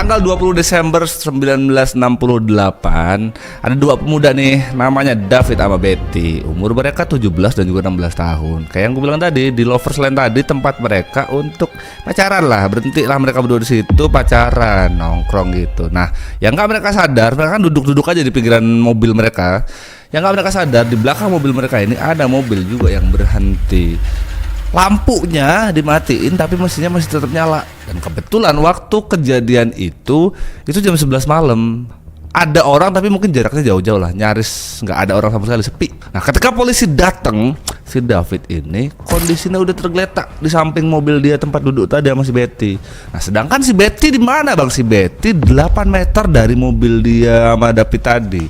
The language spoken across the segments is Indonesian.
tanggal 20 Desember 1968, ada dua pemuda nih, namanya David sama Betty. Umur mereka 17 dan juga 16 tahun. Kayak yang gue bilang tadi, di Lovers Land tadi tempat mereka untuk pacaran lah. Berhentilah mereka berdua di situ pacaran, nongkrong gitu. Nah, yang nggak mereka sadar, mereka kan duduk-duduk aja di pinggiran mobil mereka. Yang nggak mereka sadar, di belakang mobil mereka ini ada mobil juga yang berhenti. Lampunya dimatiin tapi mesinnya masih tetap nyala. Dan kebetulan waktu kejadian itu jam 11 malam. Ada orang tapi mungkin jaraknya jauh-jauh lah, nyaris nggak ada orang sama sekali, sepi. Nah, ketika polisi datang, si David ini kondisinya udah tergeletak di samping mobil dia tempat duduk tadi sama si Betty. Nah, sedangkan si Betty di mana bang? Si Betty 8 meter dari mobil dia sama David tadi.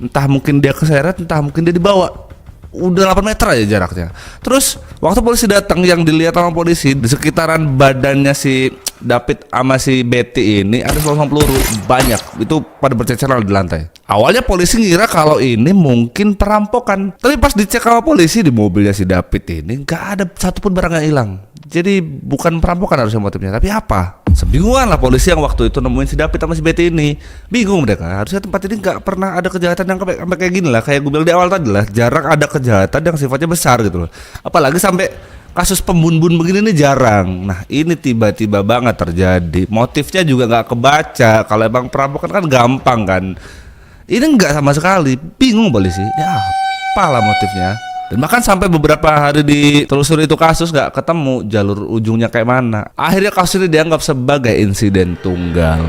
Entah mungkin dia keseret, entah mungkin dia dibawa. Udah 8 meter aja jaraknya. Terus waktu polisi datang, yang dilihat sama polisi di sekitaran badannya si David sama si Betty ini ada selongsong peluru banyak, itu pada berceceran di lantai. Awalnya polisi ngira kalau ini mungkin perampokan, tapi pas dicek sama polisi di mobilnya si David ini nggak ada satupun barang yang hilang. Jadi bukan perampokan harusnya motifnya, tapi apa? Sebingungan lah polisi yang waktu itu nemuin si David sama si Betty ini. Bingung mereka, harusnya tempat ini nggak pernah ada kejahatan yang sampai kayak gini lah. Kayak gue bilang di awal tadi lah, jarang ada kejahatan yang sifatnya besar gitu loh. Apalagi sampai kasus pembunuhan begini nih jarang. Nah, ini tiba-tiba banget terjadi. Motifnya juga nggak kebaca. Kalau emang perampokan kan gampang kan. Ini nggak sama sekali. Bingung polisi. Ya apalah motifnya. Dan bahkan sampai beberapa hari ditelusuri itu kasus nggak ketemu jalur ujungnya kayak mana. Akhirnya kasus ini dianggap sebagai insiden tunggal.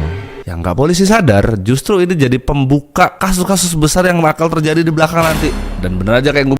Yang nggak polisi sadar, justru ini jadi pembuka kasus-kasus besar yang bakal terjadi di belakang nanti. Dan bener aja kayak gue